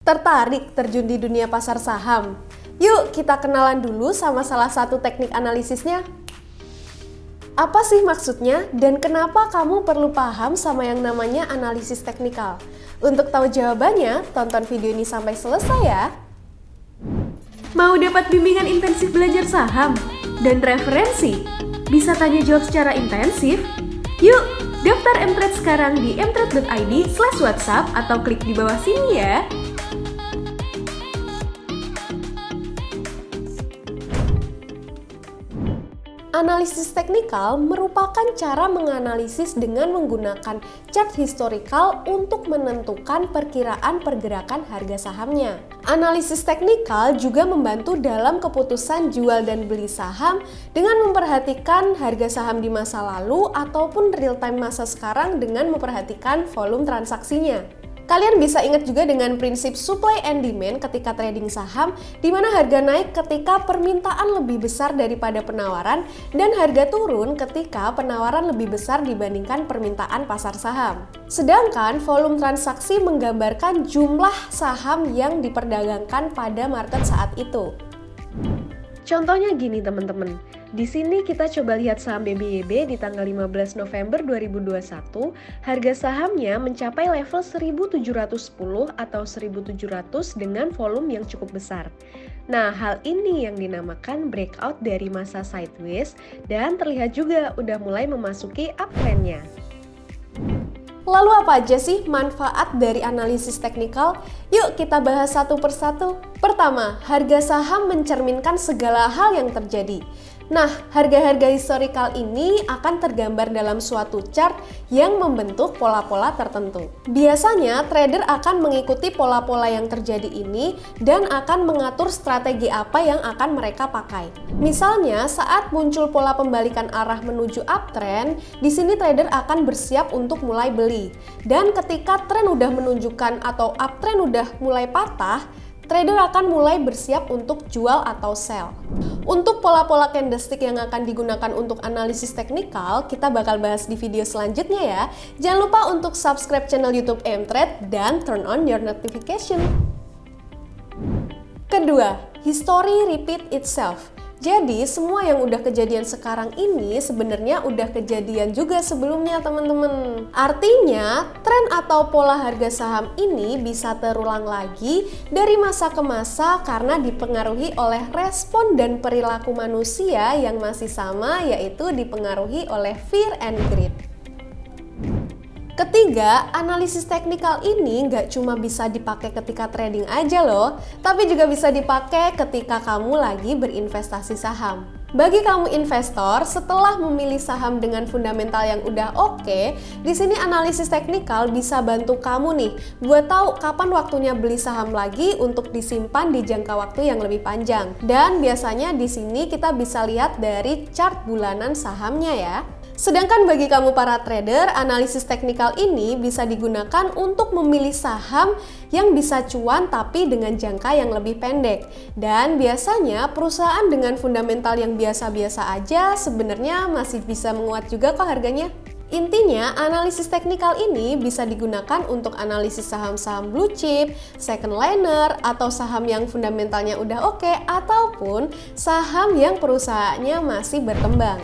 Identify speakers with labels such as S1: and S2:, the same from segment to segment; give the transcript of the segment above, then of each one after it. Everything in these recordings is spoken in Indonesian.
S1: Tertarik terjun di dunia pasar saham? Yuk kita kenalan dulu sama salah satu teknik analisisnya. Apa sih maksudnya dan kenapa kamu perlu paham sama yang namanya analisis teknikal? Untuk tahu jawabannya, tonton video ini sampai selesai ya. Mau dapat bimbingan intensif belajar saham dan referensi? Bisa tanya jawab secara intensif? Yuk, daftar mtrade sekarang di mtrade.id/whatsapp atau klik di bawah sini ya. Analisis teknikal merupakan cara menganalisis dengan menggunakan chart historical untuk menentukan perkiraan pergerakan harga sahamnya. Analisis teknikal juga membantu dalam keputusan jual dan beli saham dengan memperhatikan harga saham di masa lalu ataupun real time masa sekarang dengan memperhatikan volume transaksinya. Kalian bisa ingat juga dengan prinsip supply and demand ketika trading saham, di mana harga naik ketika permintaan lebih besar daripada penawaran dan harga turun ketika penawaran lebih besar dibandingkan permintaan pasar saham. Sedangkan volume transaksi menggambarkan jumlah saham yang diperdagangkan pada market saat itu. Contohnya gini teman-teman, di sini kita coba lihat saham BBYB di tanggal 15 November 2021, harga sahamnya mencapai level 1710 atau 1700 dengan volume yang cukup besar. Nah, hal ini yang dinamakan breakout dari masa sideways dan terlihat juga udah mulai memasuki uptrend-nya. Lalu apa aja sih manfaat dari analisis teknikal? Yuk kita bahas satu persatu. Pertama, harga saham mencerminkan segala hal yang terjadi. Nah, harga-harga historical ini akan tergambar dalam suatu chart yang membentuk pola-pola tertentu. Biasanya, trader akan mengikuti pola-pola yang terjadi ini dan akan mengatur strategi apa yang akan mereka pakai. Misalnya, saat muncul pola pembalikan arah menuju uptrend, di sini trader akan bersiap untuk mulai beli. Dan ketika tren udah menunjukkan atau uptrend udah mulai patah, trader akan mulai bersiap untuk jual atau sell. Untuk pola-pola candlestick yang akan digunakan untuk analisis teknikal, kita bakal bahas di video selanjutnya ya. Jangan lupa untuk subscribe channel YouTube mTrade dan turn on your notification. Kedua, history repeat itself. Jadi, semua yang udah kejadian sekarang ini sebenarnya udah kejadian juga sebelumnya teman-teman. Artinya, tren atau pola harga saham ini bisa terulang lagi dari masa ke masa karena dipengaruhi oleh respon dan perilaku manusia yang masih sama, yaitu dipengaruhi oleh fear and greed. Ketiga, analisis teknikal ini nggak cuma bisa dipakai ketika trading aja loh, tapi juga bisa dipakai ketika kamu lagi berinvestasi saham. Bagi kamu investor, setelah memilih saham dengan fundamental yang udah oke, di sini analisis teknikal bisa bantu kamu nih buat tahu kapan waktunya beli saham lagi untuk disimpan di jangka waktu yang lebih panjang. Dan biasanya di sini kita bisa lihat dari chart bulanan sahamnya ya. Sedangkan bagi kamu para trader, analisis teknikal ini bisa digunakan untuk memilih saham yang bisa cuan tapi dengan jangka yang lebih pendek. Dan biasanya perusahaan dengan fundamental yang biasa-biasa aja sebenarnya masih bisa menguat juga kok harganya. Intinya, analisis teknikal ini bisa digunakan untuk analisis saham-saham blue chip, second liner, atau saham yang fundamentalnya udah oke, ataupun saham yang perusahaannya masih berkembang.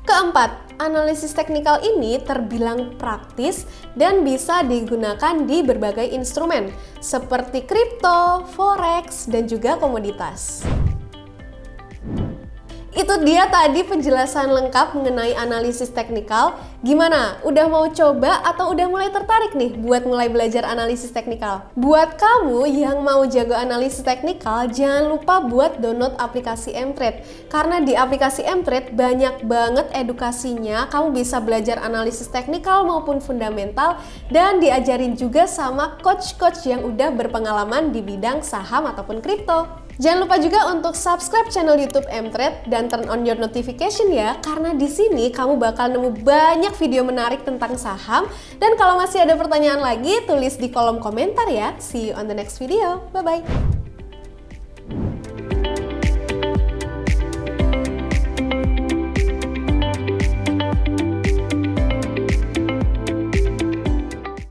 S1: Keempat, analisis teknikal ini terbilang praktis dan bisa digunakan di berbagai instrumen seperti kripto, forex, dan juga komoditas. Itu dia tadi penjelasan lengkap mengenai analisis teknikal. Gimana? Udah mau coba atau udah mulai tertarik nih buat mulai belajar analisis teknikal? Buat kamu yang mau jago analisis teknikal, jangan lupa buat download aplikasi mTrade. Karena di aplikasi mTrade banyak banget edukasinya, kamu bisa belajar analisis teknikal maupun fundamental dan diajarin juga sama coach-coach yang udah berpengalaman di bidang saham ataupun kripto. Jangan lupa juga untuk subscribe channel YouTube mTrade dan turn on your notification ya, karena di sini kamu bakal nemu banyak video menarik tentang saham. Dan kalau masih ada pertanyaan lagi, tulis di kolom komentar ya. See you on the next video. Bye-bye.